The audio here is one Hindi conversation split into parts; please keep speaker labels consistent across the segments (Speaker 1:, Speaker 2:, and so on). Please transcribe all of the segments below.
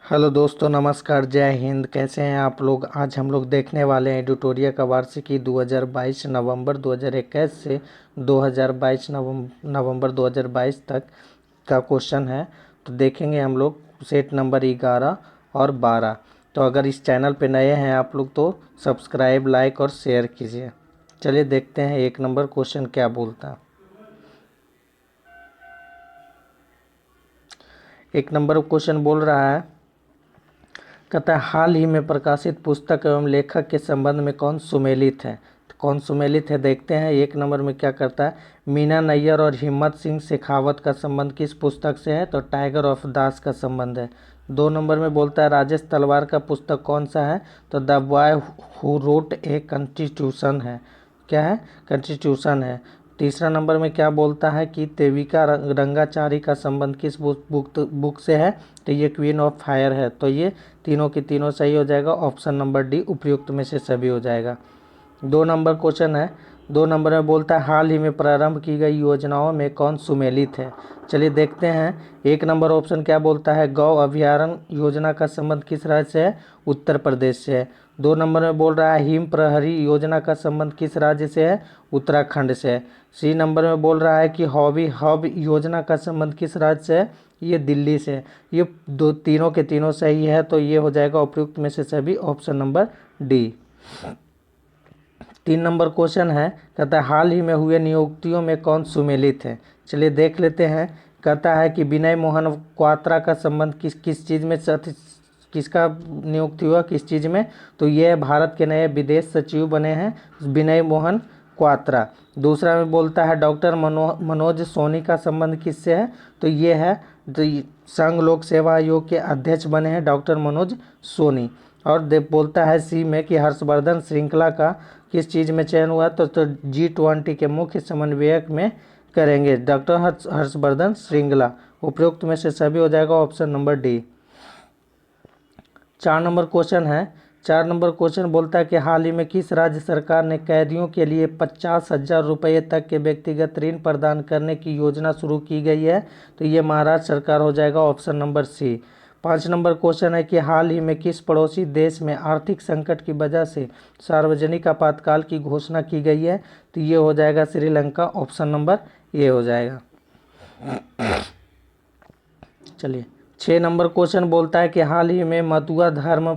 Speaker 1: हेलो दोस्तों, नमस्कार, जय हिंद। कैसे हैं आप लोग। आज हम लोग देखने वाले हैं एडिटोरिया का वार्षिकी 2022 नवंबर 2021 से 2022 नवंबर 2022 तक का क्वेश्चन है। तो देखेंगे हम लोग सेट नंबर 11 और 12। तो अगर इस चैनल पे नए हैं आप लोग तो सब्सक्राइब, लाइक और शेयर कीजिए। चलिए देखते हैं एक नंबर क्वेश्चन क्या बोलता है। एक नंबर क्वेश्चन बोल रहा है, कहता है हाल ही में प्रकाशित पुस्तक एवं लेखक के संबंध में कौन सुमेलित है। तो कौन सुमेलित है देखते हैं। एक नंबर में क्या करता है, मीना नैयर और हिम्मत सिंह शेखावत का संबंध किस पुस्तक से है। तो टाइगर ऑफ दास का संबंध है। 2 नंबर में बोलता है राजेश तलवार का पुस्तक कौन सा है। तो the boy who wrote a constitution है। क्या है, कॉन्स्टिट्यूशन है। तीसरा नंबर में क्या बोलता है कि देविका रंगाचारी का संबंध किस बुक से है। तो ये क्वीन ऑफ फायर है। तो ये तीनों की तीनों सही हो जाएगा। ऑप्शन नंबर डी उपयुक्त में से सभी हो जाएगा। 2 नंबर क्वेश्चन है। 2 नंबर में बोलता है हाल ही में प्रारंभ की गई योजनाओं में कौन सुमेलित है। चलिए देखते हैं। 1 नंबर ऑप्शन क्या बोलता है, गौ अभयारण्य योजना का संबंध किस राज्य से है। उत्तर प्रदेश से है। 2 नंबर में बोल रहा है हिम प्रहरी योजना का संबंध किस राज्य से है। उत्तराखंड से है। 3 नंबर में बोल रहा है कि हॉबी हब योजना का संबंध किस राज्य से है। ये दिल्ली से। ये तीनों के तीनों सही है। तो ये हो जाएगा उपयुक्त में से सभी, option number D. 3 number question है, कहता है हाल ही में हुए नियुक्तियों में कौन सुमेलित है। चलिए देख लेते हैं। कहता है कि विनय मोहन क्वात्रा का संबंध किस चीज़ में किसका नियुक्ति हुआ, किस चीज़ में। तो ये भारत के नए विदेश सचिव बने हैं विनय मोहन क्वात्रा। दूसरा में बोलता है डॉक्टर मनोज सोनी का संबंध किससे है। तो ये है, तो संघ लोक सेवा आयोग के अध्यक्ष बने हैं डॉक्टर मनोज सोनी। और बोलता है सी में कि हर्षवर्धन श्रृंखला का किस चीज़ में चयन हुआ। तो G20 के मुख्य समन्वयक में करेंगे डॉक्टर हर्षवर्धन श्रृंखला। उपयुक्त में से सभी हो जाएगा, ऑप्शन नंबर डी। 4 नंबर क्वेश्चन है। 4 नंबर क्वेश्चन बोलता है कि हाल ही में किस राज्य सरकार ने कैदियों के लिए 50,000 रुपये तक के व्यक्तिगत ऋण प्रदान करने की योजना शुरू की गई है। तो ये महाराष्ट्र सरकार हो जाएगा, ऑप्शन नंबर सी। 5 नंबर क्वेश्चन है कि हाल ही में किस पड़ोसी देश में आर्थिक संकट की वजह से सार्वजनिक आपातकाल की घोषणा की गई है। तो ये हो जाएगा श्रीलंका, ऑप्शन नंबर ए हो जाएगा। चलिए 6 नंबर क्वेश्चन बोलता है कि हाल ही में मथुरा धर्म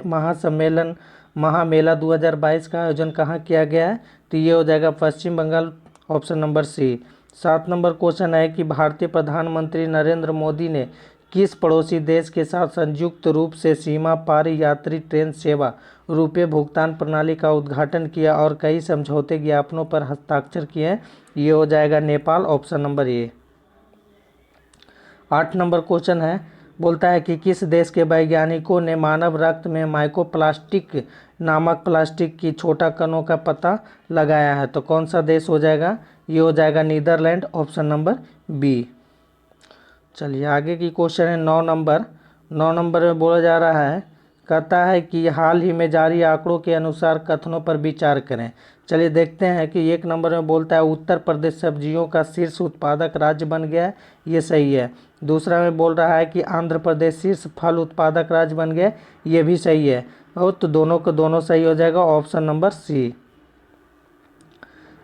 Speaker 1: महासम्मेलन महामेला 2022 का आयोजन कहाँ किया गया है। तो ये हो जाएगा Paschim Bengal, option number C. 7 नंबर क्वेश्चन है कि भारतीय प्रधानमंत्री नरेंद्र मोदी ने किस पड़ोसी देश के साथ संयुक्त रूप से सीमा पार यात्री ट्रेन सेवा रुपये भुगतान प्रणाली का उद्घाटन किया और कई समझौते ज्ञापनों पर हस्ताक्षर किए हैं। ये हो जाएगा नेपाल, ऑप्शन नंबर ए। 8 नंबर क्वेश्चन है, बोलता है कि किस देश के वैज्ञानिकों ने मानव रक्त में माइक्रोप्लास्टिक नामक प्लास्टिक की छोटा कणों का पता लगाया है। तो कौन सा देश हो जाएगा। ये हो जाएगा नीदरलैंड, ऑप्शन नंबर बी। चलिए आगे की क्वेश्चन है 9 नंबर। 9 नंबर में बोला जा रहा है, कहता है कि हाल ही में जारी आंकड़ों के अनुसार कथनों पर विचार करें। चलिए देखते हैं कि 1 नंबर में बोलता है उत्तर प्रदेश सब्जियों का शीर्ष उत्पादक राज्य बन गया है। ये सही है। दूसरा में बोल रहा है कि आंध्र प्रदेश शीर्ष फल उत्पादक राज्य बन गया। ये भी सही है। और तो दोनों को दोनों सही हो जाएगा, ऑप्शन नंबर सी।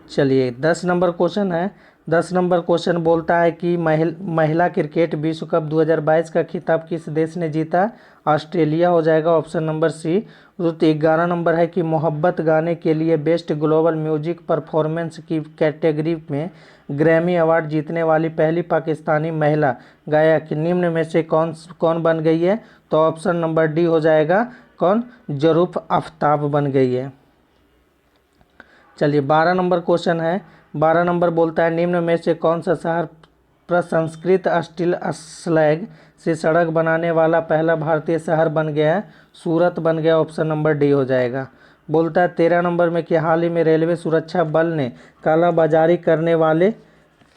Speaker 1: चलिए 10 नंबर क्वेश्चन है। 10 नंबर क्वेश्चन बोलता है कि महिला क्रिकेट विश्व कप 2022 का खिताब किस देश ने जीता। ऑस्ट्रेलिया हो जाएगा, ऑप्शन नंबर सी। तो 11 नंबर है कि मोहब्बत गाने के लिए बेस्ट ग्लोबल म्यूजिक परफॉर्मेंस की कैटेगरी में ग्रैमी अवार्ड जीतने वाली पहली पाकिस्तानी महिला गायक निम्न में से कौन कौन बन गई है। तो ऑप्शन नंबर डी हो जाएगा, कौन, जरूफ आफ्ताब बन गई है। चलिए 12 नंबर क्वेश्चन है। 12 नंबर बोलता है निम्न में से कौन सा शहर प्रसंस्कृत स्टील स्लैग से सड़क बनाने वाला पहला भारतीय शहर बन गया है। सूरत बन गया, ऑप्शन नंबर डी हो जाएगा। बोलता है 13 नंबर में कि हाल ही में रेलवे सुरक्षा बल ने कालाबाजारी करने वाले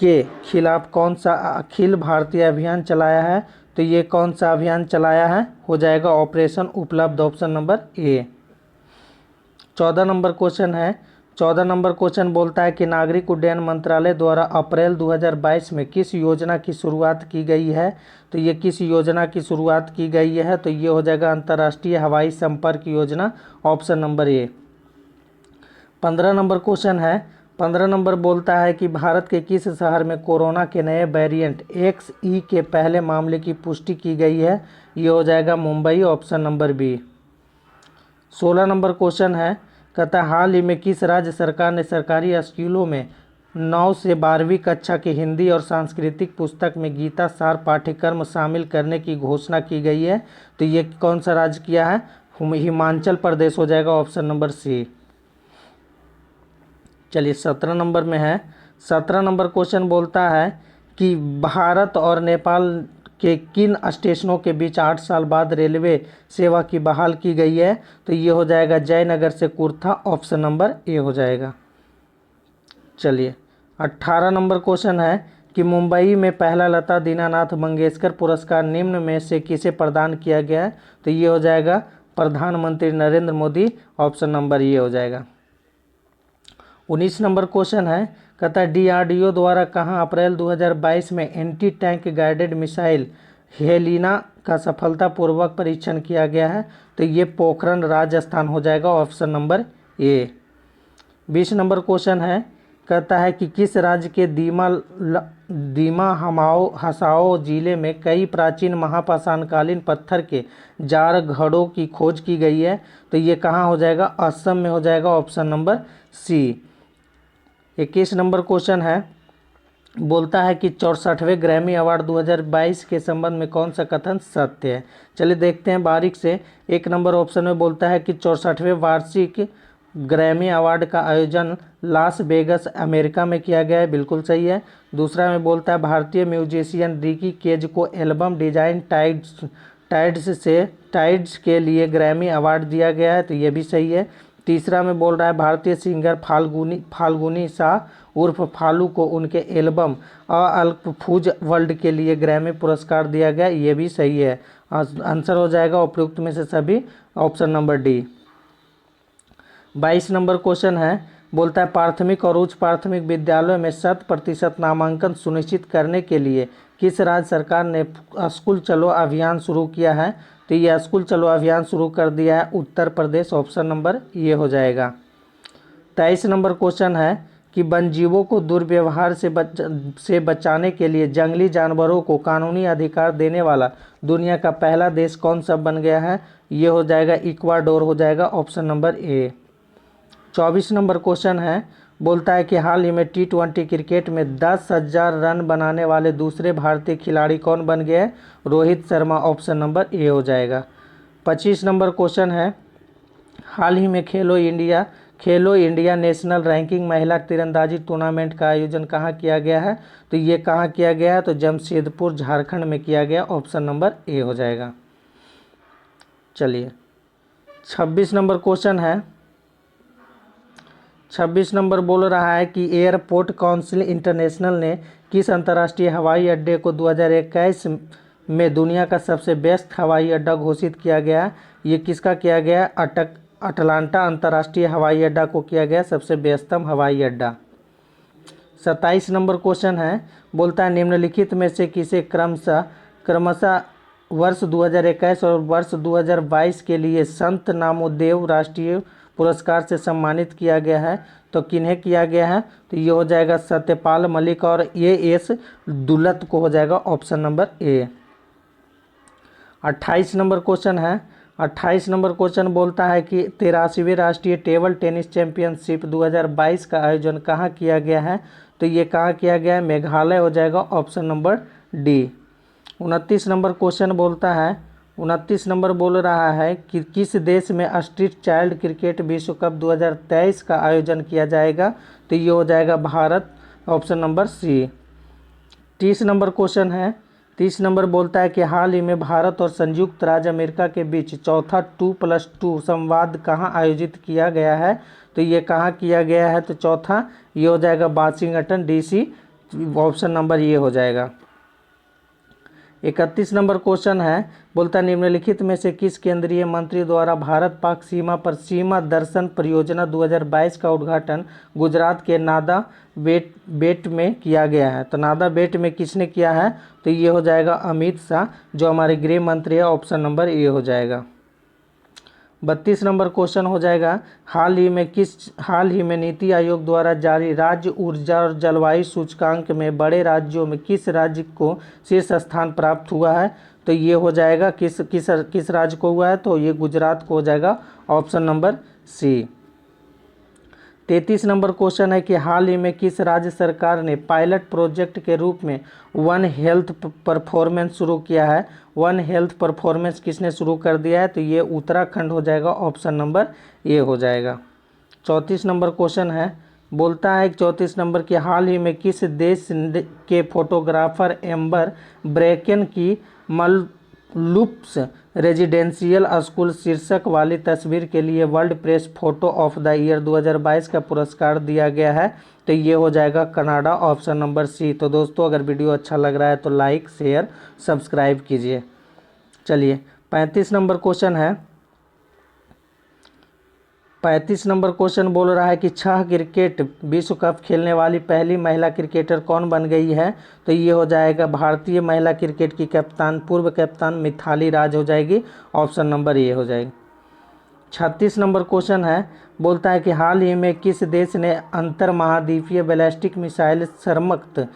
Speaker 1: के खिलाफ कौन सा अखिल भारतीय अभियान चलाया है। तो ये कौन सा अभियान चलाया है, हो जाएगा ऑपरेशन उपलब्ध, ऑप्शन नंबर ए। 14 नंबर क्वेश्चन है। 14 नंबर क्वेश्चन बोलता है कि नागरिक उड्डयन मंत्रालय द्वारा अप्रैल 2022 में किस योजना की शुरुआत की गई है। तो ये किस योजना की शुरुआत की गई है, तो ये हो जाएगा अंतर्राष्ट्रीय हवाई संपर्क योजना, ऑप्शन नंबर ए। 15 नंबर क्वेश्चन है, 15 नंबर बोलता है कि भारत के किस शहर में कोरोना के नए वेरिएंट XE के पहले मामले की पुष्टि की गई है। ये हो जाएगा मुंबई, ऑप्शन नंबर बी। 16 नंबर क्वेश्चन है, कहता है हाल ही में किस राज्य सरकार ने सरकारी स्कूलों में 9 से 12वीं कक्षा की हिंदी और सांस्कृतिक पुस्तक में गीता सार पाठ्यक्रम शामिल करने की घोषणा की गई है। तो ये कौन सा राज्य किया है, हिमाचल प्रदेश हो जाएगा, ऑप्शन नंबर सी। चलिए 17 नंबर में है, 17 नंबर क्वेश्चन बोलता है कि भारत और नेपाल के किन स्टेशनों के बीच 8 साल बाद रेलवे सेवा की बहाल की गई है। तो ये हो जाएगा जयनगर से कुर्था, ऑप्शन नंबर ए हो जाएगा। चलिए 18 नंबर क्वेश्चन है कि मुंबई में पहला लता दीनानाथ मंगेशकर पुरस्कार निम्न में से किसे प्रदान किया गया है। तो ये हो जाएगा प्रधानमंत्री नरेंद्र मोदी, ऑप्शन नंबर ये हो जाएगा। 19 नंबर क्वेश्चन है, कहता है DRDO द्वारा कहाँ अप्रैल 2022 में anti tank guided missile Helina का सफलतापूर्वक परीक्षण किया गया है। तो ये पोखरण राजस्थान हो जाएगा, ऑप्शन नंबर ए। 20 नंबर क्वेश्चन है, कहता है कि किस राज्य के दीमा हसाओ जिले में कई प्राचीन महापाषाणकालीन पत्थर के जार घड़ों की खोज की गई है। तो ये कहाँ हो जाएगा, असम में हो जाएगा, ऑप्शन नंबर सी। 21 नंबर क्वेश्चन है, बोलता है कि 64वें ग्रैमी अवार्ड 2022 के संबंध में कौन सा कथन सत्य है। चलिए देखते हैं बारीक से। एक नंबर ऑप्शन में बोलता है कि 64वें वार्षिक ग्रैमी अवार्ड का आयोजन लास वेगस अमेरिका में किया गया है, बिल्कुल सही है। दूसरा में बोलता है भारतीय म्यूजिशियन रिकी केज को एल्बम डिजाइन टाइड्स के लिए ग्रैमी अवार्ड दिया गया है, तो ये भी सही है। तीसरा में बोल रहा है भारतीय सिंगर फाल्गुनी शाह उर्फ फालू को उनके एल्बम अल्पफूज वर्ल्ड के लिए ग्रैमी पुरस्कार दिया गया, ये भी सही है। आंसर हो जाएगा उपयुक्त में से सभी, option number D. 22 number question है, बोलता है प्राथमिक और उच्च प्राथमिक विद्यालयों में 100% नामांकन सुनिश्चित करने के लिए किस राज्य सरकार ने स्कूल चलो अभियान शुरू किया है। तो ये स्कूल चलो अभियान शुरू कर दिया है उत्तर प्रदेश, ऑप्शन नंबर ये हो जाएगा। 23 नंबर क्वेश्चन है कि वन्यजीवों को दुर्व्यवहार से बचाने के लिए जंगली जानवरों को कानूनी अधिकार देने वाला दुनिया का पहला देश कौन सा बन गया है। ये हो जाएगा इक्वाडोर हो जाएगा, ऑप्शन नंबर ए। 24 नंबर क्वेश्चन है, बोलता है कि हाल ही में T20 क्रिकेट में 10,000 रन बनाने वाले दूसरे भारतीय खिलाड़ी कौन बन गए हैं। Rohit Sharma, option number A हो जाएगा। 25 नंबर क्वेश्चन है, हाल ही में खेलो इंडिया नेशनल रैंकिंग महिला तीरंदाजी टूर्नामेंट का आयोजन कहाँ किया गया है। तो ये कहाँ किया गया है, तो जमशेदपुर झारखंड में किया गया, ऑप्शन नंबर ए हो जाएगा। चलिए 26 नंबर क्वेश्चन है, 26 नंबर बोल रहा है कि एयरपोर्ट काउंसिल इंटरनेशनल ने किस अंतर्राष्ट्रीय हवाई अड्डे को 2021 में दुनिया का सबसे बेस्ट हवाई अड्डा घोषित किया गया। ये किसका किया गया, अटलांटा अंतर्राष्ट्रीय हवाई अड्डा को किया गया सबसे बेहतम हवाई अड्डा। 27 नंबर क्वेश्चन है, बोलता है निम्नलिखित में से किसे क्रमशः वर्ष 2021 और वर्ष 2022 के लिए संत नामदेव राष्ट्रीय पुरस्कार से सम्मानित किया गया है। तो किन्हें किया गया है, तो ये हो जाएगा सत्यपाल मलिक और AS दुलत को हो जाएगा, ऑप्शन नंबर ए। 28 नंबर क्वेश्चन है, 28 नंबर क्वेश्चन बोलता है कि 83वीं राष्ट्रीय टेबल टेनिस चैंपियनशिप 2022 का आयोजन कहाँ किया गया है। तो ये कहाँ किया गया है, मेघालय हो जाएगा, ऑप्शन नंबर डी। 29 नंबर क्वेश्चन बोलता है, 29 नंबर बोल रहा है कि किस देश में स्ट्रीट चाइल्ड क्रिकेट विश्व कप 2023 का आयोजन किया जाएगा। तो ये हो जाएगा भारत, ऑप्शन नंबर सी। 30 नंबर क्वेश्चन है, 30 नंबर बोलता है कि हाल ही में भारत और संयुक्त राज्य अमेरिका के बीच चौथा 2+2 संवाद कहाँ आयोजित किया गया है। तो ये कहाँ किया गया है, तो चौथा ये हो जाएगा वाशिंगटन DC, ऑप्शन नंबर ये हो जाएगा। 31 नंबर क्वेश्चन है, बोलता है निम्नलिखित में से किस केंद्रीय मंत्री द्वारा भारत पाक सीमा पर सीमा दर्शन परियोजना 2022 का उद्घाटन गुजरात के नादा बेट में किया गया है। तो नादा बेट में किसने किया है? तो ये हो जाएगा अमित शाह, जो हमारे गृह मंत्री है। ऑप्शन नंबर ए हो जाएगा। 32 नंबर क्वेश्चन हो जाएगा, हाल ही में नीति आयोग द्वारा जारी राज्य ऊर्जा और जलवायु सूचकांक में बड़े राज्यों में किस राज्य को शीर्ष स्थान प्राप्त हुआ है? तो ये हो जाएगा किस राज्य को हुआ है? तो ये गुजरात को हो जाएगा। Option number C. 33 नंबर क्वेश्चन है कि हाल ही में किस राज्य सरकार ने पायलट प्रोजेक्ट के रूप में वन हेल्थ परफॉर्मेंस शुरू किया है? वन हेल्थ परफॉर्मेंस किसने शुरू कर दिया है? तो ये उत्तराखंड हो जाएगा। ऑप्शन नंबर ए हो जाएगा। 34 नंबर क्वेश्चन है, बोलता है 34 नंबर कि हाल ही में किस देश के फोटोग्राफर एम्बर ब्रेकन की मललुप्स रेजिडेंशियल स्कूल शीर्षक वाली तस्वीर के लिए world press photo of the year 2022 का पुरस्कार दिया गया है? तो ये हो जाएगा कनाडा। ऑप्शन नंबर सी। तो दोस्तों, अगर वीडियो अच्छा लग रहा है तो लाइक शेयर सब्सक्राइब कीजिए। चलिए 35 नंबर क्वेश्चन है। 35 नंबर क्वेश्चन बोल रहा है कि 6 क्रिकेट विश्व कप खेलने वाली पहली महिला क्रिकेटर कौन बन गई है? तो ये हो जाएगा भारतीय महिला क्रिकेट की कप्तान, पूर्व कप्तान मिथाली राज हो जाएगी। ऑप्शन नंबर ए हो जाएगी। 36 नंबर क्वेश्चन है, बोलता है कि हाल ही में किस देश ने अंतर महाद्वीपीय बैलिस्टिक मिसाइल सरमत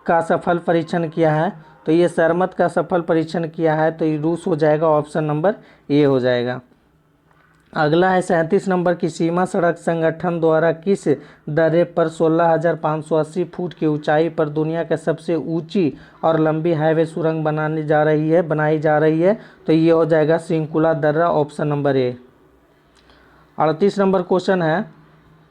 Speaker 1: का सफल परीक्षण किया है? तो ये सरमत का सफल परीक्षण किया है, तो ये रूस हो जाएगा। ऑप्शन नंबर ए हो जाएगा। अगला है 37 नंबर की सीमा सड़क संगठन द्वारा किस दर्रे पर 16,580 फुट की ऊंचाई पर दुनिया की सबसे ऊंची और लंबी हाईवे सुरंग बनाई जा रही है? तो ये हो जाएगा सिंकुला दर्रा। Option number A. 38 नंबर क्वेश्चन है,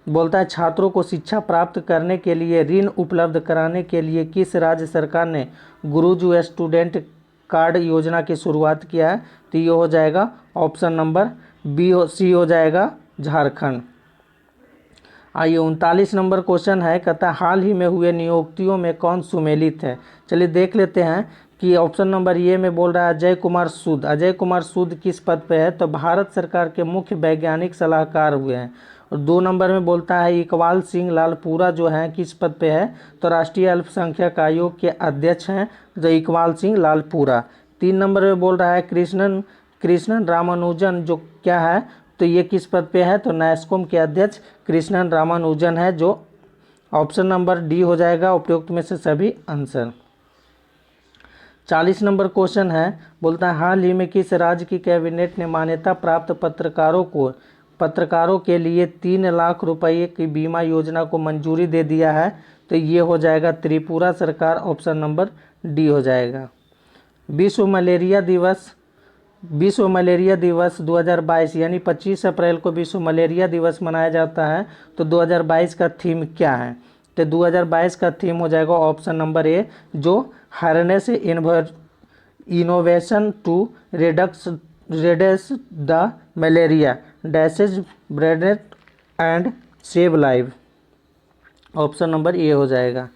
Speaker 1: बोलता है छात्रों को शिक्षा प्राप्त करने के लिए ऋण उपलब्ध कराने के लिए किस राज्य सरकार ने गुरुजू स्टूडेंट कार्ड योजना की शुरुआत किया है? तो ये हो जाएगा ऑप्शन नंबर सी हो जाएगा, झारखंड। आइए 39 नंबर क्वेश्चन है, कहता है हाल ही में हुए नियुक्तियों में कौन सुमेलित है? चलिए देख लेते हैं कि ऑप्शन नंबर ए में बोल रहा है अजय कुमार सूद। अजय कुमार सूद किस पद पे है? तो भारत सरकार के मुख्य वैज्ञानिक सलाहकार हुए हैं। और 2 नंबर में बोलता है इकबाल सिंह लालपुरा जो है किस पद पे है? तो राष्ट्रीय अल्पसंख्यक आयोग के अध्यक्ष हैं जो इकबाल सिंह लालपुरा। 3 नंबर में बोल रहा है कृष्णन रामानुजन जो क्या है? तो ये किस पद पे है? तो नैस्कॉम के अध्यक्ष कृष्णन रामानुजन है, जो ऑप्शन नंबर डी हो जाएगा उपयुक्त में से सभी आंसर। 40 नंबर क्वेश्चन है, बोलता है हाल ही में किस राज्य की कैबिनेट ने मान्यता प्राप्त पत्रकारों के लिए 3 लाख रुपये की बीमा योजना को मंजूरी दे दिया है? तो ये हो जाएगा त्रिपुरा सरकार। ऑप्शन नंबर डी हो जाएगा। विश्व मलेरिया दिवस 2022 यानी 25 अप्रैल को विश्व मलेरिया दिवस मनाया जाता है। तो 2022 का थीम क्या है? तो 2022 का थीम हो जाएगा ऑप्शन नंबर ए, जो harness innovation to reduce the malaria disease burden and save life. Option number A हो जाएगा।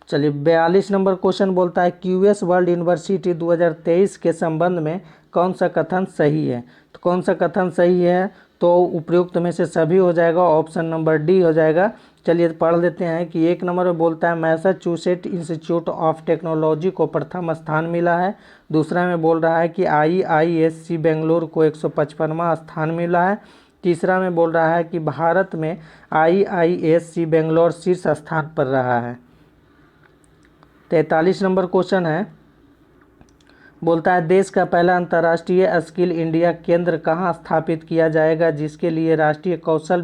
Speaker 1: चलिए 42 नंबर क्वेश्चन बोलता है क्यूएस वर्ल्ड यूनिवर्सिटी 2023 के संबंध में कौन सा कथन सही है? तो कौन सा कथन सही है? तो उपयुक्त में से सभी हो जाएगा। ऑप्शन नंबर डी हो जाएगा। चलिए पढ़ लेते हैं कि 1 नंबर में बोलता है मैसाचुसेट्स इंस्टीट्यूट ऑफ टेक्नोलॉजी को प्रथम स्थान मिला है। दूसरा में बोल रहा है कि IISc बेंगलोर को 155वां स्थान मिला है। तीसरा में बोल रहा है कि भारत में IISc बेंगलोर शीर्ष स्थान पर रहा है। 43 नंबर क्वेश्चन है, बोलता है देश का पहला अंतर्राष्ट्रीय स्किल इंडिया केंद्र कहाँ स्थापित किया जाएगा, जिसके लिए राष्ट्रीय कौशल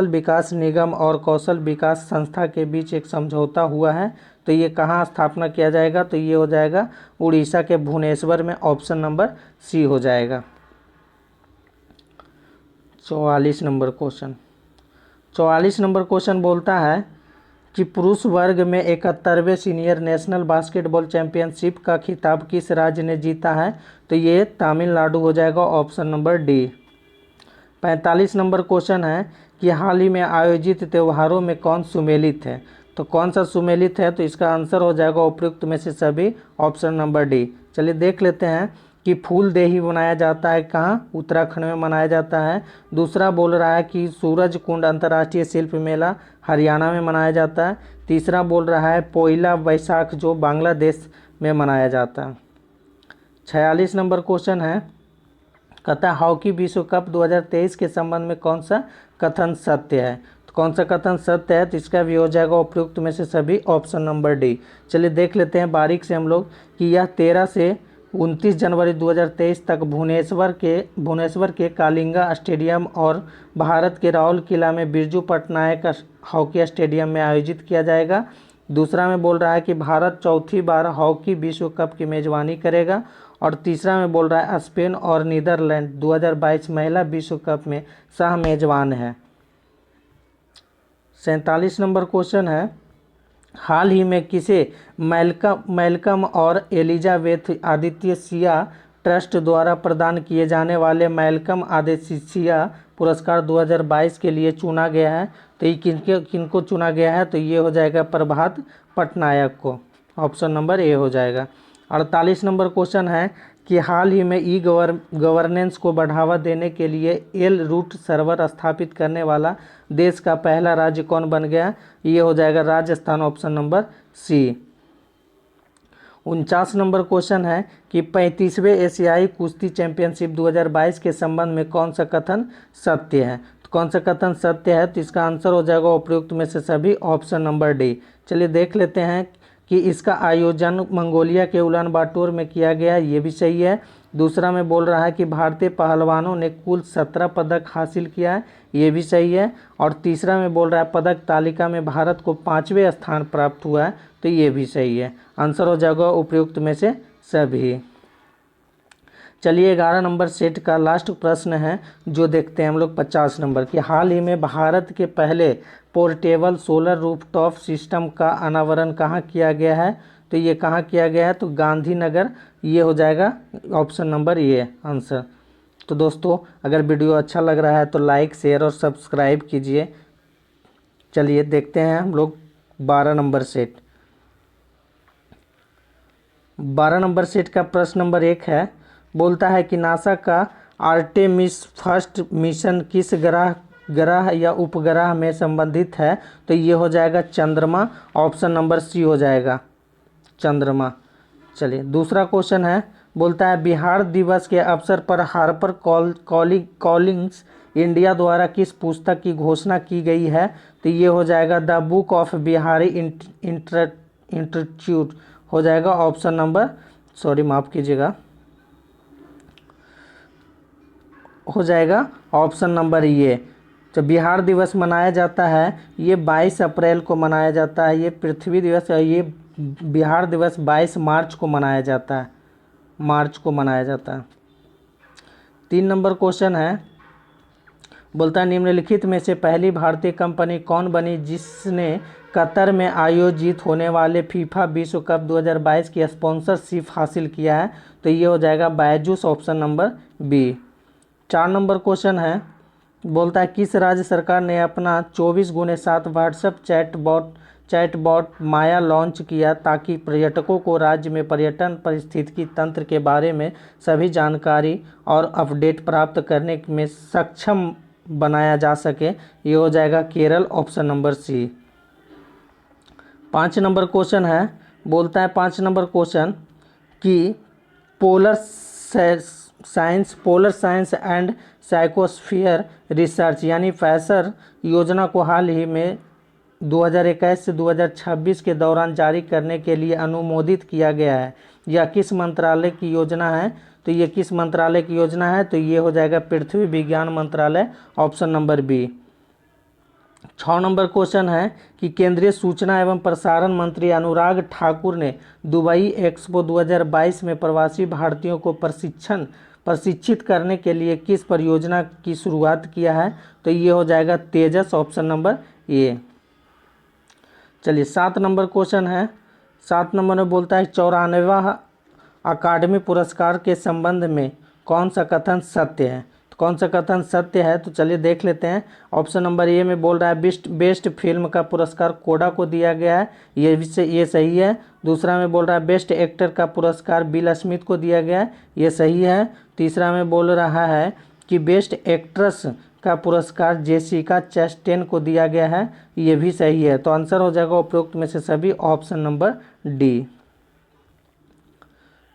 Speaker 1: विकास निगम और कौशल विकास संस्था के बीच एक समझौता हुआ है? तो ये कहाँ स्थापना किया जाएगा? तो ये हो जाएगा उड़ीसा के भुवनेश्वर में। ऑप्शन नंबर सी हो जाएगा। 44 नंबर क्वेश्चन बोलता है कि पुरुष वर्ग में 71वें सीनियर नेशनल बास्केटबॉल चैंपियनशिप का खिताब किस राज्य ने जीता है? तो ये तमिलनाडु हो जाएगा। Option number D. 45 नंबर क्वेश्चन है कि हाल ही में आयोजित त्योहारों में कौन सुमेलित है? तो कौन सा सुमेलित है, तो इसका आंसर हो जाएगा उपयुक्त में से सभी, ऑप्शन नंबर डी। चलिए देख लेते हैं कि फूलदेही मनाया जाता है कहाँ, उत्तराखंड में मनाया जाता है। दूसरा बोल रहा है कि सूरज कुंड अंतर्राष्ट्रीय शिल्प मेला हरियाणा में मनाया जाता है। तीसरा बोल रहा है पोइला बैसाख जो बांग्लादेश में मनाया जाता है। 46 नंबर क्वेश्चन है, कहता है हॉकी विश्व कप 2023 के संबंध में कौन सा कथन सत्य है। तो कौन सा कथन सत्य है, तो इसका भी हो जाएगा उपयुक्त में से सभी, ऑप्शन नंबर डी। चलिए देख लेते हैं बारीक से हम लोग कि यह 13 से 29 जनवरी 2023 तक भुवनेश्वर के कालिंगा स्टेडियम और भारत के राउल किला में बिरजू पटनायक हॉकी स्टेडियम में आयोजित किया जाएगा। दूसरा में बोल रहा है कि भारत चौथी बार हॉकी विश्व कप की मेजबानी करेगा। और तीसरा में बोल रहा है स्पेन और नीदरलैंड 2022 महिला विश्व कप में सह मेजबान है। 47 नंबर क्वेश्चन है, हाल ही में किसे मैल्कम और एलिजाबेथ आदित्यसिया ट्रस्ट द्वारा प्रदान किए जाने वाले मैल्कम आदित्यसिया पुरस्कार 2022 के लिए चुना गया है। तो ये किनको चुना गया है, तो ये हो जाएगा प्रभात पटनायक को, ऑप्शन नंबर ए हो जाएगा। 48 नंबर क्वेश्चन है कि हाल ही में ई गवर्नेंस को बढ़ावा देने के लिए एल रूट सर्वर स्थापित करने वाला देश का पहला राज्य कौन बन गया, ये हो जाएगा राजस्थान, ऑप्शन नंबर सी। 49 नंबर क्वेश्चन है कि 35वें एशियाई कुश्ती चैंपियनशिप 2022 के संबंध में कौन सा कथन सत्य है। तो कौन सा कथन सत्य है, तो इसका आंसर हो जाएगा उपयुक्त में से सभी, ऑप्शन नंबर डी। चलिए देख लेते हैं कि इसका आयोजन मंगोलिया के उलान बाटोर में किया गया, ये भी सही है। दूसरा में बोल रहा है कि भारतीय पहलवानों ने कुल 17 पदक हासिल किया है, ये भी सही है। और तीसरा में बोल रहा है पदक तालिका में भारत को 5वें स्थान प्राप्त हुआ है, तो ये भी सही है। आंसर हो जाएगा उपयुक्त में से सभी। चलिए 11 नंबर सेट का लास्ट प्रश्न है जो देखते हैं हम लोग 50 नंबर की। हाल ही में भारत के पहले पोर्टेबल सोलर रूफटॉप सिस्टम का अनावरण कहाँ किया गया है, तो ये कहाँ किया गया है, तो गांधीनगर, ये हो जाएगा ऑप्शन नंबर ए आंसर। तो दोस्तों अगर वीडियो अच्छा लग रहा है तो लाइक शेयर और सब्सक्राइब कीजिए। चलिए देखते हैं हम लोग 12 नंबर सेट। 12 नंबर सेट का प्रश्न नंबर 1 है, बोलता है कि नासा का आर्टेमिस फर्स्ट मिशन किस ग्रह या उपग्रह में संबंधित है, तो ये हो जाएगा चंद्रमा, ऑप्शन नंबर सी हो जाएगा चंद्रमा। चलिए दूसरा क्वेश्चन है, बोलता है बिहार दिवस के अवसर पर हार्पर कॉलिंग्स इंडिया द्वारा किस पुस्तक की घोषणा की गई है, तो ये हो जाएगा the book of Bihari institute हो जाएगा, ऑप्शन नंबर माफ़ कीजिएगा, हो जाएगा ऑप्शन नंबर ये। जब बिहार दिवस मनाया जाता है ये 22 अप्रैल को मनाया जाता है, ये पृथ्वी दिवस है, ये बिहार दिवस 22 मार्च को मनाया जाता है, मार्च को मनाया जाता है। 3 नंबर क्वेश्चन है, बोलता है निम्नलिखित में से पहली भारतीय कंपनी कौन बनी जिसने कतर में आयोजित होने वाले फीफा विश्व कप 2022 की स्पॉन्सरशिप हासिल किया है, तो ये हो जाएगा बायजूस, ऑप्शन नंबर बी। 4 नंबर क्वेश्चन है, बोलता है किस राज्य सरकार ने अपना 24x7 व्हाट्सएप चैटबॉट माया लॉन्च किया ताकि पर्यटकों को राज्य में पर्यटन पारिस्थितिकी तंत्र के बारे में सभी जानकारी और अपडेट प्राप्त करने में सक्षम बनाया जा सके, ये हो जाएगा केरल, ऑप्शन नंबर सी। 5 नंबर क्वेश्चन है, बोलता है 5 नंबर क्वेश्चन कि polar science and cryosphere research यानी फैसर योजना को हाल ही में 2021 से 2026 के दौरान जारी करने के लिए अनुमोदित किया गया है। यह किस मंत्रालय की योजना है, तो ये किस मंत्रालय की योजना है, तो ये हो जाएगा पृथ्वी विज्ञान मंत्रालय, ऑप्शन नंबर बी। 6 नंबर क्वेश्चन है कि केंद्रीय सूचना एवं प्रसारण मंत्री अनुराग ठाकुर ने दुबई एक्सपो 2022 में प्रवासी भारतीयों को प्रशिक्षित करने के लिए किस परियोजना की शुरुआत किया है, तो ये हो जाएगा तेजस, ऑप्शन नंबर ए। चलिए 7 नंबर क्वेश्चन है, 7 नंबर में बोलता है 94वां अकादमी पुरस्कार के संबंध में कौन सा कथन सत्य है, तो कौन सा कथन सत्य है, तो चलिए देख लेते हैं। ऑप्शन नंबर ए में बोल रहा है बेस्ट फिल्म का पुरस्कार कोडा को दिया गया है, ये सही है। दूसरा में बोल रहा है बेस्ट एक्टर का पुरस्कार विल स्मिथ को दिया गया है, ये सही है। तीसरा में बोल रहा है कि बेस्ट एक्ट्रेस का पुरस्कार जेसिका चैस्टेन को दिया गया है, ये भी सही है। तो आंसर हो जाएगा उपरोक्त में से सभी ऑप्शन नंबर डी।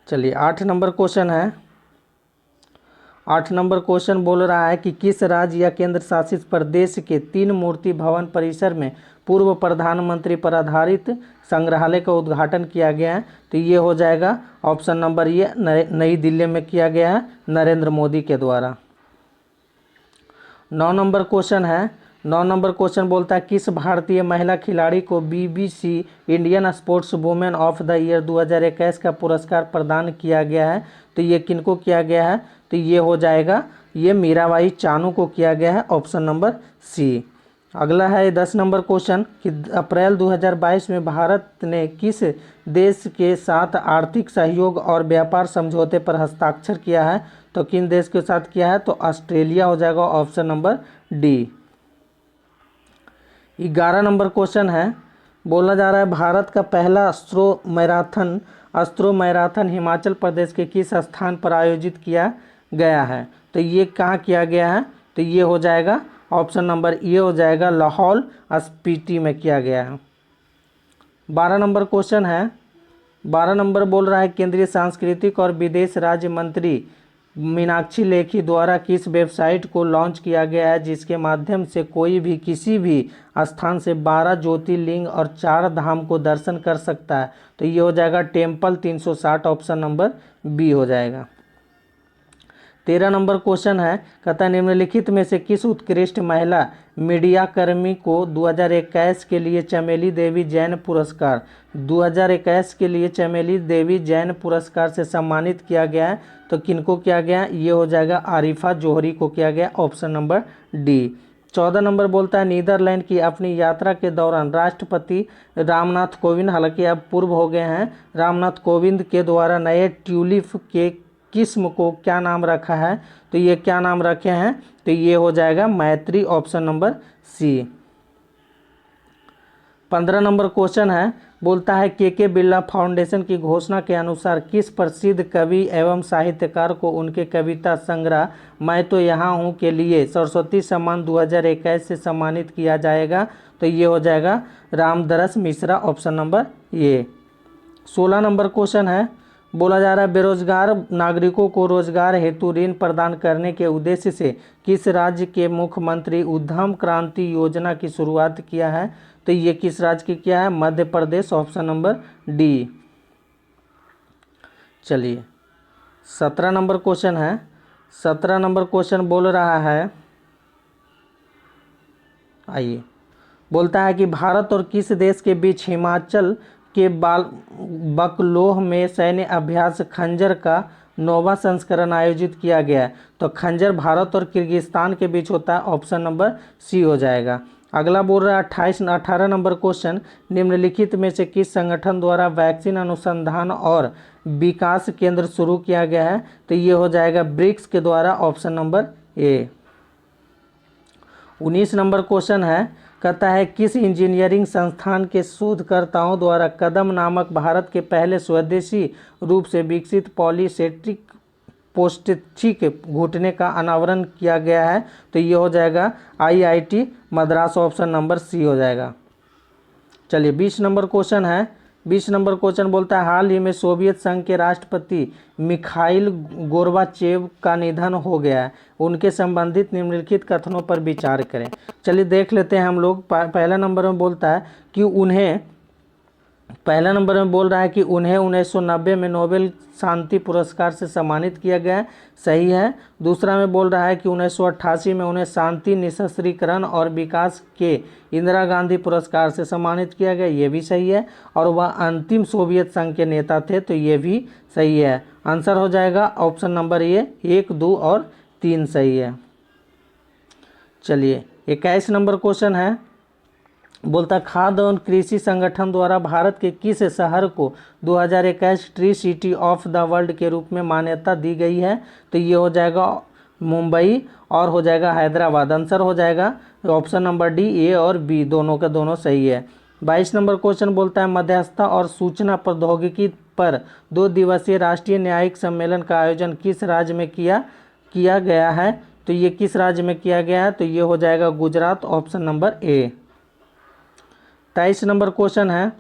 Speaker 1: चलिए 8 नंबर क्वेश्चन है। 8 नंबर क्वेश्चन बोल रहा है कि किस राज्य या केंद्र शासित प्रदेश के 3 मूर्ति भवन परिसर में पूर्व प्रधानमंत्री पर आधारित संग्रहालय का उद्घाटन किया गया है, तो ये हो जाएगा ऑप्शन नंबर ये नई दिल्ली में किया गया है नरेंद्र मोदी के द्वारा। 9 नंबर क्वेश्चन है। 9 नंबर क्वेश्चन बोलता है किस भारतीय महिला खिलाड़ी को BBC Indian sports women of the year 2021 का पुरस्कार प्रदान किया गया है, तो ये किनको किया गया है, तो ये हो जाएगा ये मीराबाई चानू को किया गया है, ऑप्शन नंबर सी। अगला है 10 नंबर क्वेश्चन कि अप्रैल 2022 में भारत ने किस देश के साथ आर्थिक सहयोग और व्यापार समझौते पर हस्ताक्षर किया है, तो किन देश के साथ किया है, तो ऑस्ट्रेलिया हो जाएगा, option number D. 11 number question है। बोला जा रहा है भारत का पहला अस्ट्रो मैराथन हिमाचल प्रदेश के किस स्थान पर आयोजित किया गया है, तो ये कहाँ किया गया है, तो ये हो जाएगा ऑप्शन नंबर ए हो जाएगा लाहौल स्पीति में किया गया है। 12 नंबर क्वेश्चन है। 12 नंबर बोल रहा है केंद्रीय सांस्कृतिक और विदेश राज्य मंत्री मीनाक्षी लेखी द्वारा किस वेबसाइट को लॉन्च किया गया है जिसके माध्यम से कोई भी किसी भी स्थान से 12 ज्योतिर्लिंग और 4 धाम को दर्शन कर सकता है, तो ये हो जाएगा टेम्पल 360, ऑप्शन नंबर बी हो जाएगा। 13 नंबर क्वेश्चन है। कहता है निम्नलिखित में से किस उत्कृष्ट महिला मीडिया कर्मी को 2021 के लिए चमेली देवी जैन पुरस्कार 2021 के लिए चमेली देवी जैन पुरस्कार से सम्मानित किया गया है, तो किनको किया गया, ये हो जाएगा आरिफा जोहरी को किया गया, ऑप्शन नंबर डी। 14 नंबर बोलता है नीदरलैंड की अपनी यात्रा के दौरान राष्ट्रपति रामनाथ कोविंद, हालांकि अब पूर्व हो गए हैं, रामनाथ कोविंद के द्वारा नए ट्यूलिप के किस्म को क्या नाम रखा है, तो ये क्या नाम रखे हैं, तो ये हो जाएगा मैत्री, ऑप्शन नंबर सी। 15 नंबर क्वेश्चन है। बोलता है के बिरला फाउंडेशन की घोषणा के अनुसार किस प्रसिद्ध कवि एवं साहित्यकार को उनके कविता संग्रह मैं तो यहाँ हूँ के लिए सरस्वती सम्मान 2021 से सम्मानित किया जाएगा, तो ये हो जाएगा रामदरस मिश्रा, ऑप्शन नंबर ए। 16 नंबर क्वेश्चन है। बोला जा रहा है बेरोजगार नागरिकों को रोजगार हेतु ऋण प्रदान करने के उद्देश्य से किस राज्य के मुख्यमंत्री उद्यम क्रांति योजना की शुरुआत किया है, तो ये किस राज्य की किया है, Madhya Pradesh, option number D. चलिए 17 नंबर क्वेश्चन है। 17 नंबर क्वेश्चन बोल रहा है, आइए, बोलता है कि भारत और किस देश के बीच हिमाचल के बकलोह में सैन्य अभ्यास खंजर का 9वां संस्करण आयोजित किया गया है, तो खंजर भारत और किर्गिस्तान के बीच होता है, ऑप्शन नंबर सी हो जाएगा। अगला बोल रहा है 18 नंबर क्वेश्चन निम्नलिखित में से किस संगठन द्वारा वैक्सीन अनुसंधान और विकास केंद्र शुरू किया गया है, तो ये हो जाएगा ब्रिक्स के द्वारा, ऑप्शन नंबर ए। 19 नंबर क्वेश्चन है। कहता है किस इंजीनियरिंग संस्थान के शोधकर्ताओं द्वारा कदम नामक भारत के पहले स्वदेशी रूप से विकसित पॉलीसेट्रिक पौष्टिक घुटने का अनावरण किया गया है, तो ये हो जाएगा IIT Madras, option number C हो जाएगा। चलिए 20 नंबर क्वेश्चन है। 20 नंबर क्वेश्चन बोलता है हाल ही में सोवियत संघ के राष्ट्रपति मिखाइल गोर्बाचेव का निधन हो गया है, उनके संबंधित निम्नलिखित कथनों पर विचार करें। चलिए देख लेते हैं हम लोग। पहला नंबर में बोलता है कि उन्हें 1990 में नोबेल शांति पुरस्कार से सम्मानित किया गया, सही है। दूसरा में बोल रहा है कि 1988 में उन्हें शांति निःशस्त्रीकरण और विकास के इंदिरा गांधी पुरस्कार से सम्मानित किया गया, ये भी सही है। और वह अंतिम सोवियत संघ के नेता थे, तो ये भी सही है। आंसर हो जाएगा ऑप्शन नंबर ए, 1, 2 और 3 सही है। चलिए 21 नंबर क्वेश्चन है। बोलता खाद्य और कृषि संगठन द्वारा भारत के किस शहर को 2021 tree city of the world के रूप में मान्यता दी गई है, तो ये हो जाएगा मुंबई और हो जाएगा हैदराबाद। आंसर हो जाएगा ऑप्शन नंबर डी, ए और बी दोनों का दोनों सही है। 22 नंबर क्वेश्चन बोलता है मध्यस्थता और सूचना प्रौद्योगिकी पर 2 दिवसीय राष्ट्रीय न्यायिक सम्मेलन का आयोजन किस राज्य में किया गया है? तो ये किस राज्य में किया गया है? तो ये हो जाएगा गुजरात, ऑप्शन नंबर ए। 23 नंबर क्वेश्चन है,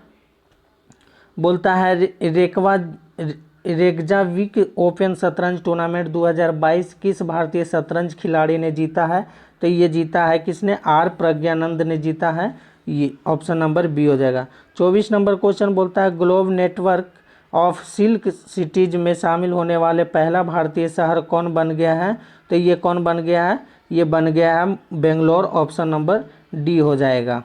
Speaker 1: बोलता है रेकजाविक ओपन शतरंज टूर्नामेंट 2022 किस भारतीय शतरंज खिलाड़ी ने जीता है? तो ये जीता है किसने? आर प्रज्ञानंद ने जीता है। ये ऑप्शन नंबर बी हो जाएगा। 24 नंबर क्वेश्चन बोलता है globe network of silk cities में शामिल होने वाले पहला भारतीय शहर कौन बन गया है? तो ये कौन बन गया है? ये बन गया है बेंगलोर, ऑप्शन नंबर डी हो जाएगा।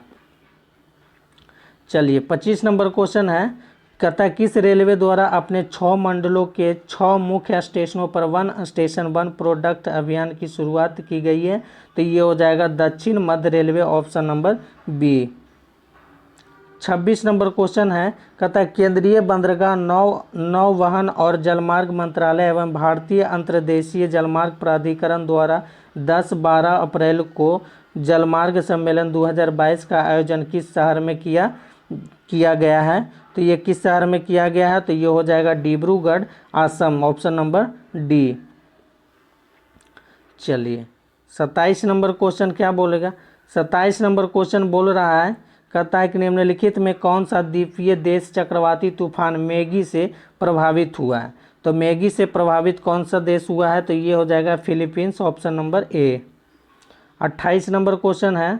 Speaker 1: चलिए 25 नंबर क्वेश्चन है, कहता है किस रेलवे द्वारा अपने 6 मंडलों के 6 मुख्य स्टेशनों पर वन स्टेशन वन प्रोडक्ट अभियान की शुरुआत की गई है? तो ये हो जाएगा Dakshin Madhya railway, option number B. 26 नंबर क्वेश्चन है, कहता है केंद्रीय बंदरगाह नौवहन और जलमार्ग मंत्रालय एवं भारतीय अंतर्देशीय जलमार्ग प्राधिकरण द्वारा 10-12 अप्रैल को जलमार्ग सम्मेलन 2022 का आयोजन किस शहर में किया गया है? तो ये किस शहर में किया गया है? तो ये हो जाएगा Dibrugarh, Assam, option number D. चलिए 27 नंबर क्वेश्चन क्या बोलेगा? 27 नंबर क्वेश्चन बोल रहा है, कहता है कि निम्नलिखित में कौन सा द्वीपीय देश चक्रवाती तूफान मैगी से प्रभावित हुआ है? तो मैगी से प्रभावित कौन सा देश हुआ है? तो ये हो जाएगा फिलीपींस, ऑप्शन नंबर ए। 28 नंबर क्वेश्चन है,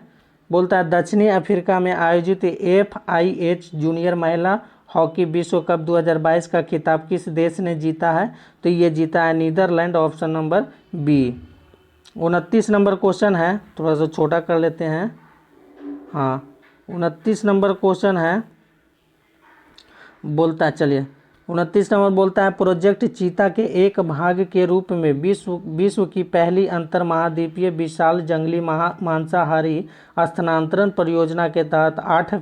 Speaker 1: बोलता है दक्षिणी अफ्रीका में आयोजित FIH जूनियर महिला हॉकी विश्व कप 2022 का खिताब किस देश ने जीता है? तो ये जीता है नीदरलैंड, ऑप्शन नंबर बी। 29 नंबर क्वेश्चन है, थोड़ा सा छोटा कर लेते हैं। हाँ 29 नंबर क्वेश्चन है, बोलता है, चलिए 29 नंबर बोलता है प्रोजेक्ट चीता के एक भाग के रूप में विश्व की पहली अंतर महाद्वीपीय विशाल जंगली मांसाहारी स्थानांतरण परियोजना के तहत 8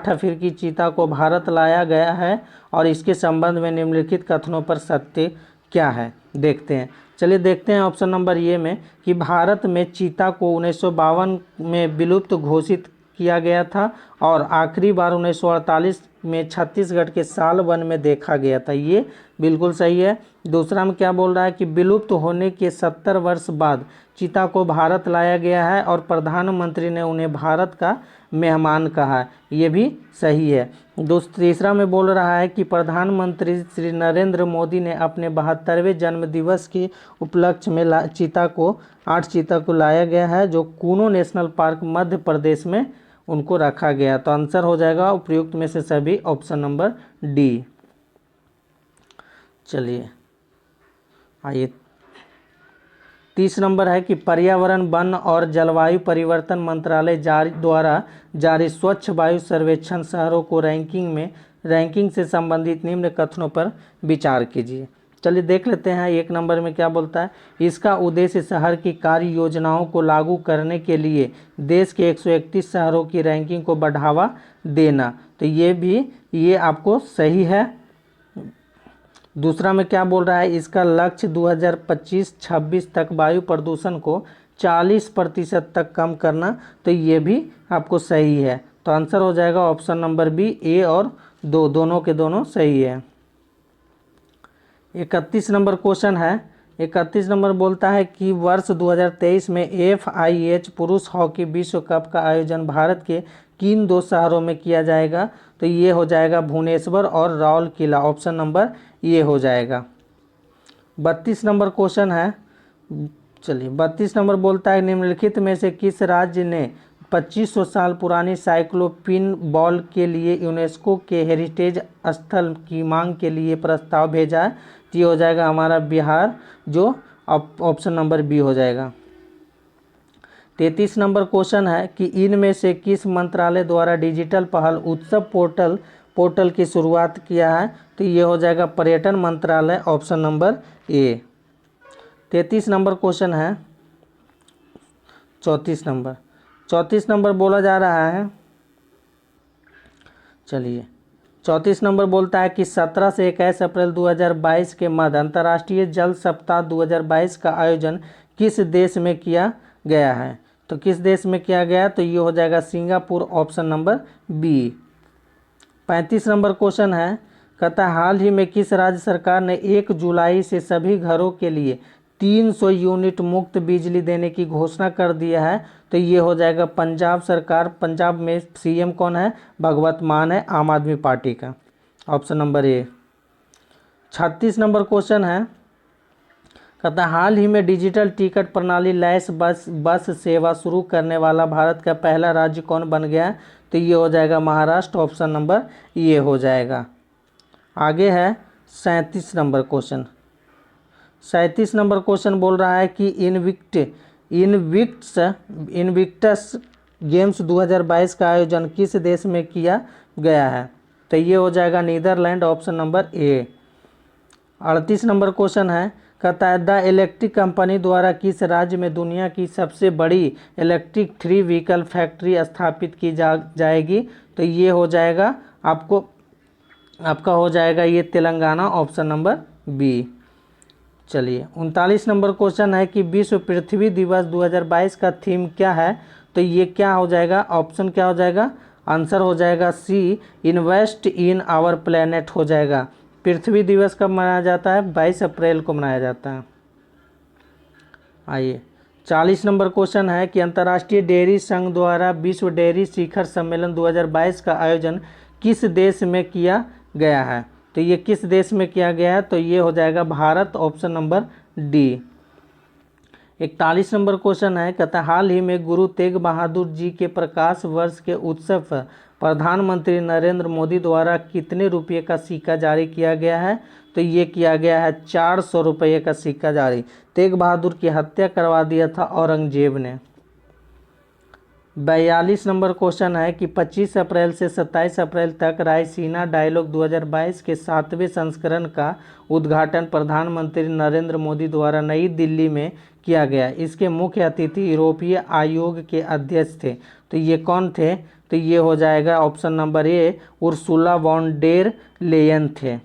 Speaker 1: अफ्रीकी चीता को भारत लाया गया है और इसके संबंध में निम्नलिखित कथनों पर सत्य क्या है? देखते हैं। चलिए देखते हैं ऑप्शन नंबर ए में कि भारत में चीता को 1952 में विलुप्त घोषित किया गया था और आखिरी बार 1948 में छत्तीसगढ़ के साल वन में देखा गया था। ये बिल्कुल सही है। दूसरा में क्या बोल रहा है कि विलुप्त होने के 70 वर्ष बाद चीता को भारत लाया गया है और प्रधानमंत्री ने उन्हें भारत का मेहमान कहा है। ये भी सही है। तीसरा में बोल रहा है कि प्रधानमंत्री श्री नरेंद्र मोदी ने अपने 72वें जन्मदिवस के उपलक्ष्य में 8 चीता को लाया गया है जो कूनो नेशनल पार्क मध्य प्रदेश में उनको रखा गया। तो आंसर हो जाएगा उपयुक्त में से सभी, ऑप्शन नंबर डी। चलिए आइए 30 नंबर है कि पर्यावरण, वन और जलवायु परिवर्तन मंत्रालय द्वारा जारी स्वच्छ वायु सर्वेक्षण शहरों को रैंकिंग से संबंधित निम्न कथनों पर विचार कीजिए। चलिए देख लेते हैं। 1 नंबर में क्या बोलता है, इसका उद्देश्य शहर की कार्य योजनाओं को लागू करने के लिए देश के 131 शहरों की रैंकिंग को बढ़ावा देना। तो ये आपको सही है। दूसरा में क्या बोल रहा है, इसका लक्ष्य 2025-26 तक वायु प्रदूषण को 40% तक कम करना। तो ये भी आपको सही है। तो आंसर हो जाएगा ऑप्शन नंबर बी, ए और दो दोनों के दोनों सही है। 31 नंबर क्वेश्चन है। 31 नंबर बोलता है कि वर्ष 2023 में FIH पुरुष हॉकी विश्व कप का आयोजन भारत के किन 2 शहरों में किया जाएगा? तो ये हो जाएगा भुवनेश्वर और राउरकेला, ऑप्शन नंबर ये हो जाएगा। 32 नंबर क्वेश्चन है। चलिए 32 नंबर बोलता है निम्नलिखित में से किस राज्य ने 2500 साल पुरानी साइक्लोपिन बॉल के लिए यूनेस्को के हेरिटेज स्थल की मांग के लिए प्रस्ताव भेजा है? तो ये हो जाएगा हमारा बिहार, जो ऑप्शन नंबर बी हो जाएगा। 33 नंबर क्वेश्चन है कि इनमें से किस मंत्रालय द्वारा डिजिटल पहल उत्सव पोर्टल की शुरुआत किया है? तो ये हो जाएगा पर्यटन मंत्रालय, ऑप्शन नंबर ए। 33 नंबर क्वेश्चन है। 34 नंबर बोला जा रहा है। चलिए 34 नंबर बोलता है कि 17 से 21 अप्रैल 2022 के मध्य अंतर्राष्ट्रीय जल सप्ताह 2022 का आयोजन किस देश में किया गया है? तो किस देश में किया गया? तो ये हो जाएगा सिंगापुर, ऑप्शन नंबर बी। 35 नंबर क्वेश्चन है, कहता है हाल ही में किस राज्य सरकार ने 1 जुलाई से सभी घरों के लिए 300 यूनिट मुफ्त बिजली देने की घोषणा कर दिया है? तो ये हो जाएगा पंजाब सरकार। पंजाब में सीएम कौन है? भगवंत मान है, आम आदमी पार्टी का, ऑप्शन नंबर ए। 36 नंबर क्वेश्चन है, कहता है हाल ही में डिजिटल टिकट प्रणाली लैस बस सेवा शुरू करने वाला भारत का पहला राज्य कौन बन गया? तो ये हो जाएगा महाराष्ट्र, ऑप्शन नंबर ये हो जाएगा। आगे है 37 नंबर क्वेश्चन। 37 नंबर क्वेश्चन बोल रहा है कि इनविक्टस गेम्स 2022 का आयोजन किस देश में किया गया है? तो ये हो जाएगा नीदरलैंड, ऑप्शन नंबर ए। 38 नंबर क्वेश्चन है, कहता है द इलेक्ट्रिक कंपनी द्वारा किस राज्य में दुनिया की सबसे बड़ी इलेक्ट्रिक 3 व्हीकल फैक्ट्री स्थापित की जाएगी? तो ये हो जाएगा आपका हो जाएगा ये तेलंगाना, ऑप्शन नंबर बी। चलिए 39 नंबर क्वेश्चन है कि विश्व पृथ्वी दिवस 2022 का थीम क्या है? तो ये क्या हो जाएगा? ऑप्शन क्या हो जाएगा? आंसर हो जाएगा सी, इन्वेस्ट इन आवर प्लेनेट हो जाएगा। पृथ्वी दिवस कब मनाया जाता है? 22 अप्रैल को मनाया जाता है। आइए 40 नंबर क्वेश्चन है कि अंतर्राष्ट्रीय डेयरी संघ द्वारा विश्व डेयरी शिखर सम्मेलन 2022 का आयोजन किस देश में किया गया है? तो ये किस देश में किया गया है? तो ये हो जाएगा Bharat, option number D. 41 number question है, कहता है हाल ही में गुरु तेग बहादुर जी के प्रकाश वर्ष के उत्सव पर प्रधानमंत्री नरेंद्र मोदी द्वारा कितने रुपये का सिक्का जारी किया गया है? तो ये किया गया है 400 रुपये का सिक्का जारी। तेग बहादुर की हत्या करवा दिया था औरंगजेब ने। 42 नंबर क्वेश्चन है कि 25 अप्रैल से 27 अप्रैल तक रायसीना डायलॉग 2022 के 7वें संस्करण का उद्घाटन प्रधानमंत्री नरेंद्र मोदी द्वारा नई दिल्ली में किया गया। इसके मुख्य अतिथि यूरोपीय आयोग के अध्यक्ष थे। तो ये कौन थे? तो ये हो जाएगा option number A, Ursula von der Leyen थे।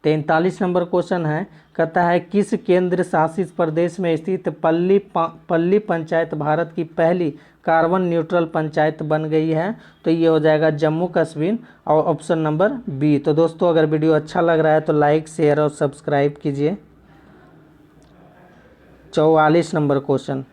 Speaker 1: 43 नंबर क्वेश्चन है, कहता है किस केंद्र शासित प्रदेश में स्थित पल्ली पंचायत भारत की पहली कार्बन न्यूट्रल पंचायत बन गई है? तो ये हो जाएगा जम्मू कश्मीर, और ऑप्शन नंबर बी। तो दोस्तों अगर वीडियो अच्छा लग रहा है तो लाइक, शेयर और सब्सक्राइब कीजिए। 44 नंबर क्वेश्चन।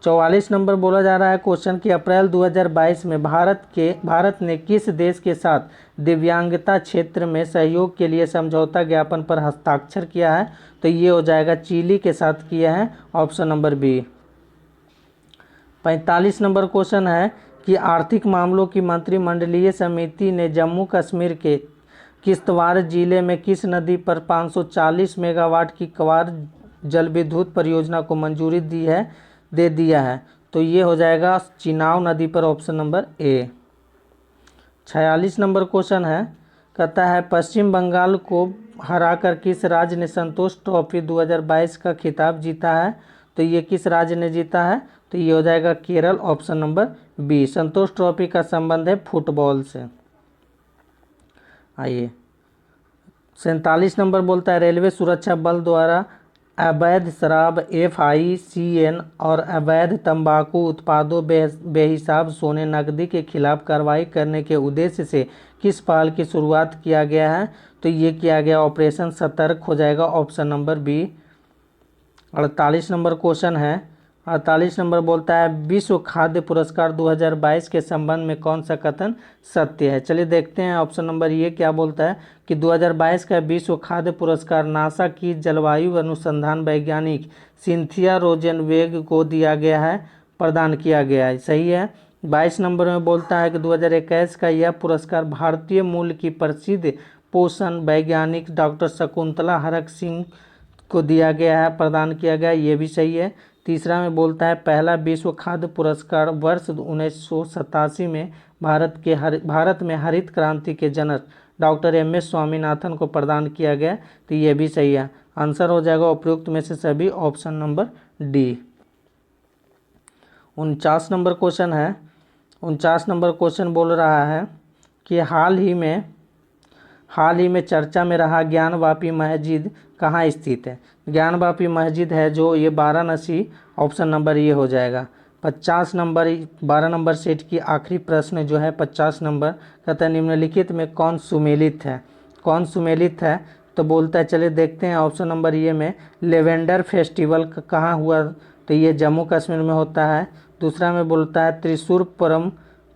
Speaker 1: 44 नंबर बोला जा रहा है क्वेश्चन कि अप्रैल 2022 में भारत ने किस देश के साथ दिव्यांगता क्षेत्र में सहयोग के लिए समझौता ज्ञापन पर हस्ताक्षर किया है? तो ये हो जाएगा चिली के साथ किया है, ऑप्शन नंबर बी। 45 नंबर क्वेश्चन है कि आर्थिक मामलों की मंत्रिमंडलीय समिति ने जम्मू कश्मीर के किश्तवाड़ जिले में किस नदी पर 540 मेगावाट की क्वार जल विद्युत परियोजना को मंजूरी दे दिया है? तो ये हो जाएगा चिनाब नदी पर, ऑप्शन नंबर ए। 46 नंबर क्वेश्चन है, कहता है पश्चिम बंगाल को हराकर किस राज्य ने संतोष ट्रॉफी 2022 का खिताब जीता है? तो ये किस राज्य ने जीता है? तो ये हो जाएगा केरल, ऑप्शन नंबर बी। संतोष ट्रॉफी का संबंध है फुटबॉल से। आइए 47 नंबर बोलता है रेलवे सुरक्षा बल द्वारा अवैध शराब, FICN और अवैध तंबाकू उत्पादों बेहिसाब सोने नकदी के खिलाफ कार्रवाई करने के उद्देश्य से किस पहल की शुरुआत किया गया है? तो ये किया गया ऑपरेशन सतर्क हो जाएगा, ऑप्शन नंबर बी। 48 नंबर क्वेश्चन है। 48 नंबर बोलता है विश्व खाद्य पुरस्कार 2022 के संबंध में कौन सा कथन सत्य है? चलिए देखते हैं ऑप्शन नंबर ये क्या बोलता है कि 2022 का विश्व खाद्य पुरस्कार नासा की जलवायु अनुसंधान वैज्ञानिक सिंथिया रोजेनबेग को दिया गया है, प्रदान किया गया है। सही है। 22 नंबर में बोलता है कि 2021 का यह पुरस्कार भारतीय मूल की प्रसिद्ध पोषण वैज्ञानिक डॉक्टर शकुंतला हरक सिंह को दिया गया है, प्रदान किया गया, ये भी सही है। तीसरा में बोलता है पहला विश्व खाद्य पुरस्कार वर्ष 1987 में भारत में हरित क्रांति के जनक डॉक्टर MS स्वामीनाथन को प्रदान किया गया, तो ये भी सही है। आंसर हो जाएगा उपयुक्त में से सभी, ऑप्शन नंबर डी। 49 नंबर क्वेश्चन है, 49 नंबर क्वेश्चन बोल रहा है कि हाल ही में चर्चा में रहा ज्ञानवापी मस्जिद कहाँ स्थित है। ज्ञानवापी मस्जिद है जो ये वाराणसी, ऑप्शन नंबर ये हो जाएगा। 50 नंबर 12 नंबर सेट की आखिरी प्रश्न जो है 50 नंबर, कहता है निम्नलिखित में कौन सुमेलित है। कौन सुमेलित है तो बोलता है, चलिए देखते हैं ऑप्शन नंबर ये में लेवेंडर फेस्टिवल कहाँ हुआ, तो ये जम्मू कश्मीर में होता है। दूसरा में बोलता है त्रिशूर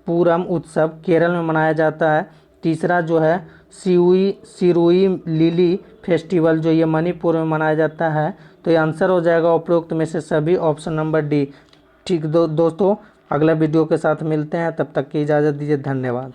Speaker 1: पूरम उत्सव केरल में मनाया जाता है। तीसरा जो है सिरुई लिली फेस्टिवल जो ये मणिपुर में मनाया जाता है। तो ये आंसर हो जाएगा उपरोक्त में से सभी, ऑप्शन नंबर डी। ठीक दोस्तों, अगला वीडियो के साथ मिलते हैं, तब तक की इजाज़त दीजिए, धन्यवाद।